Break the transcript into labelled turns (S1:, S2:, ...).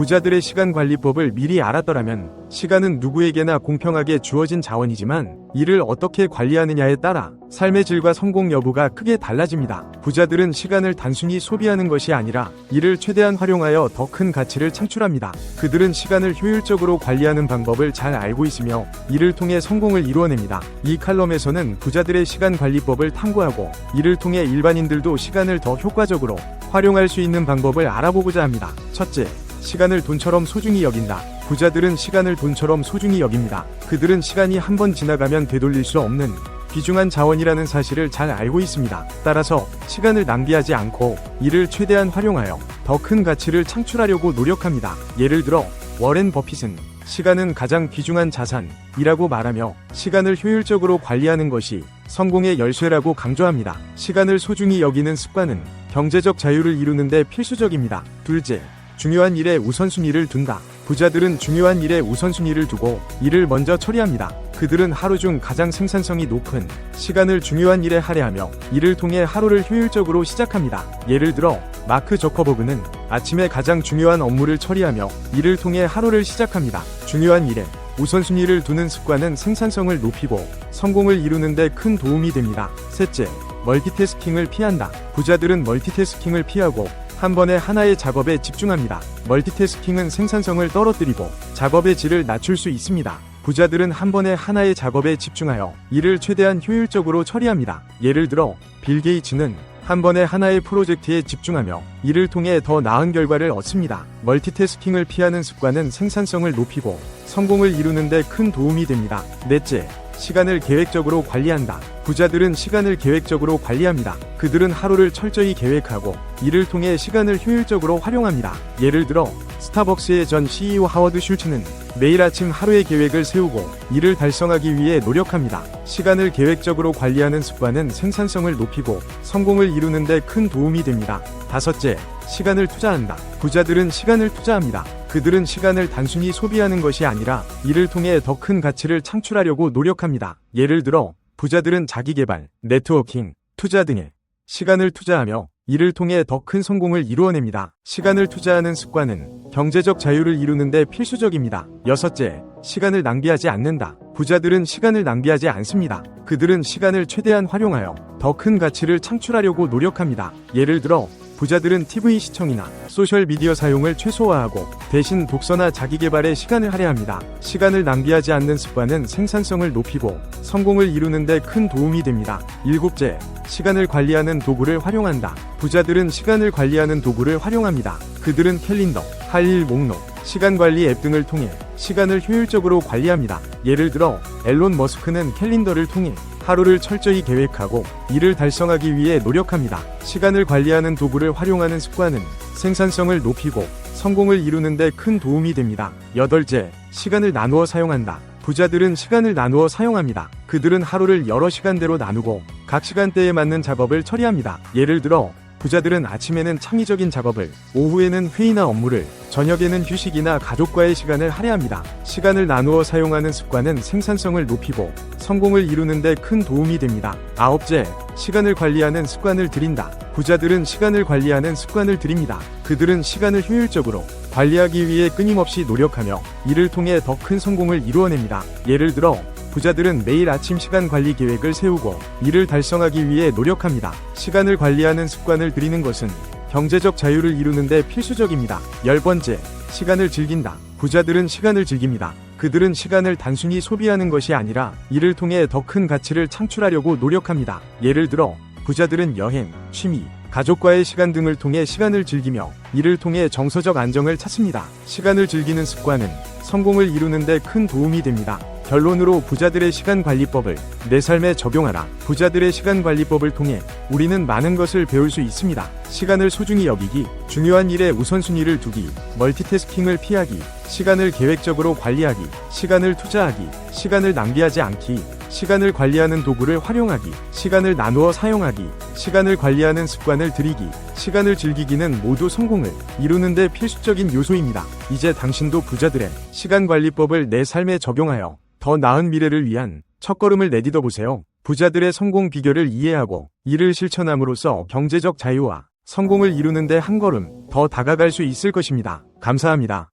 S1: 부자들의 시간관리법을 미리 알았더라면 시간은 누구에게나 공평하게 주어진 자원이지만 이를 어떻게 관리하느냐에 따라 삶의 질과 성공 여부가 크게 달라집니다. 부자들은 시간을 단순히 소비하는 것이 아니라 이를 최대한 활용하여 더 큰 가치를 창출합니다. 그들은 시간을 효율적으로 관리하는 방법을 잘 알고 있으며 이를 통해 성공을 이루어냅니다. 이 칼럼에서는 부자들의 시간관리법을 탐구하고 이를 통해 일반인들도 시간을 더 효과적으로 활용할 수 있는 방법을 알아보고자 합니다. 첫째, 시간을 돈처럼 소중히 여긴다. 부자들은 시간을 돈처럼 소중히 여깁니다. 그들은 시간이 한 번 지나가면 되돌릴 수 없는 귀중한 자원이라는 사실을 잘 알고 있습니다. 따라서 시간을 낭비하지 않고 이를 최대한 활용하여 더 큰 가치를 창출하려고 노력합니다. 예를 들어 워렌 버핏은 시간은 가장 귀중한 자산이라고 말하며 시간을 효율적으로 관리하는 것이 성공의 열쇠라고 강조합니다. 시간을 소중히 여기는 습관은 경제적 자유를 이루는 데 필수적입니다. 둘째, 중요한 일에 우선순위를 둔다. 부자들은 중요한 일에 우선순위를 두고 일을 먼저 처리합니다. 그들은 하루 중 가장 생산성이 높은 시간을 중요한 일에 할애하며 이를 통해 하루를 효율적으로 시작합니다. 예를 들어 마크 저커버그는 아침에 가장 중요한 업무를 처리하며 이를 통해 하루를 시작합니다. 중요한 일에 우선순위를 두는 습관은 생산성을 높이고 성공을 이루는 데 큰 도움이 됩니다. 셋째, 멀티태스킹을 피한다. 부자들은 멀티태스킹을 피하고 한 번에 하나의 작업에 집중합니다. 멀티태스킹은 생산성을 떨어뜨리고 작업의 질을 낮출 수 있습니다. 부자들은 한 번에 하나의 작업에 집중하여 이를 최대한 효율적으로 처리합니다. 예를 들어 빌 게이츠는 한 번에 하나의 프로젝트에 집중하며 이를 통해 더 나은 결과를 얻습니다. 멀티태스킹을 피하는 습관은 생산성을 높이고 성공을 이루는 데 큰 도움이 됩니다. 넷째, 시간을 계획적으로 관리한다. 부자들은 시간을 계획적으로 관리합니다. 그들은 하루를 철저히 계획하고 이를 통해 시간을 효율적으로 활용합니다. 예를 들어 스타벅스의 전 CEO 하워드 슐츠는 매일 아침 하루의 계획을 세우고 이를 달성하기 위해 노력합니다. 시간을 계획적으로 관리하는 습관은 생산성을 높이고 성공을 이루는 데 큰 도움이 됩니다. 다섯째, 시간을 투자한다. 부자들은 시간을 투자합니다. 그들은 시간을 단순히 소비하는 것이 아니라 이를 통해 더 큰 가치를 창출하려고 노력합니다. 예를 들어 부자들은 자기개발, 네트워킹, 투자 등에 시간을 투자하며 이를 통해 더 큰 성공을 이루어냅니다. 시간을 투자하는 습관은 경제적 자유를 이루는 데 필수적입니다. 여섯째, 시간을 낭비하지 않는다. 부자들은 시간을 낭비하지 않습니다. 그들은 시간을 최대한 활용하여 더 큰 가치를 창출하려고 노력합니다. 예를 들어 부자들은 TV 시청이나 소셜미디어 사용을 최소화하고 대신 독서나 자기개발에 시간을 할애합니다. 시간을 낭비하지 않는 습관은 생산성을 높이고 성공을 이루는 데 큰 도움이 됩니다. 일곱째, 시간을 관리하는 도구를 활용한다. 부자들은 시간을 관리하는 도구를 활용합니다. 그들은 캘린더, 할 일 목록, 시간관리 앱 등을 통해 시간을 효율적으로 관리합니다. 예를 들어 앨런 머스크는 캘린더를 통해 하루를 철저히 계획하고 이를 달성하기 위해 노력합니다. 시간을 관리하는 도구를 활용하는 습관은 생산성을 높이고 성공을 이루는 데 큰 도움이 됩니다. 여덟째, 시간을 나누어 사용한다. 부자들은 시간을 나누어 사용합니다. 그들은 하루를 여러 시간대로 나누고 각 시간대에 맞는 작업을 처리합니다. 예를 들어 부자들은 아침에는 창의적인 작업을, 오후에는 회의나 업무를, 저녁에는 휴식이나 가족과의 시간을 할애합니다. 시간을 나누어 사용하는 습관은 생산성을 높이고 성공을 이루는 데 큰 도움이 됩니다. 아홉째, 시간을 관리하는 습관을 들인다. 부자들은 시간을 관리하는 습관을 들입니다. 그들은 시간을 효율적으로 관리하기 위해 끊임없이 노력하며 이를 통해 더 큰 성공을 이루어냅니다. 예를 들어 부자들은 매일 아침 시간 관리 계획을 세우고 이를 달성하기 위해 노력합니다. 시간을 관리하는 습관을 들이는 것은 경제적 자유를 이루는 데 필수적입니다. 열번째, 시간을 즐긴다. 부자들은 시간을 즐깁니다. 그들은 시간을 단순히 소비하는 것이 아니라 이를 통해 더 큰 가치를 창출하려고 노력합니다. 예를 들어 부자들은 여행, 취미, 가족과의 시간 등을 통해 시간을 즐기며 이를 통해 정서적 안정을 찾습니다. 시간을 즐기는 습관은 성공을 이루는 데 큰 도움이 됩니다. 결론으로 부자들의 시간관리법을 내 삶에 적용하라. 부자들의 시간관리법을 통해 우리는 많은 것을 배울 수 있습니다. 시간을 소중히 여기기, 중요한 일에 우선순위를 두기, 멀티태스킹을 피하기, 시간을 계획적으로 관리하기, 시간을 투자하기, 시간을 낭비하지 않기, 시간을 관리하는 도구를 활용하기, 시간을 나누어 사용하기, 시간을 관리하는 습관을 들이기, 시간을 즐기기는 모두 성공을 이루는 데 필수적인 요소입니다. 이제 당신도 부자들의 시간관리법을 내 삶에 적용하여 더 나은 미래를 위한 첫걸음을 내딛어 보세요. 부자들의 성공 비결을 이해하고 이를 실천함으로써 경제적 자유와 성공을 이루는 데 한 걸음 더 다가갈 수 있을 것입니다. 감사합니다.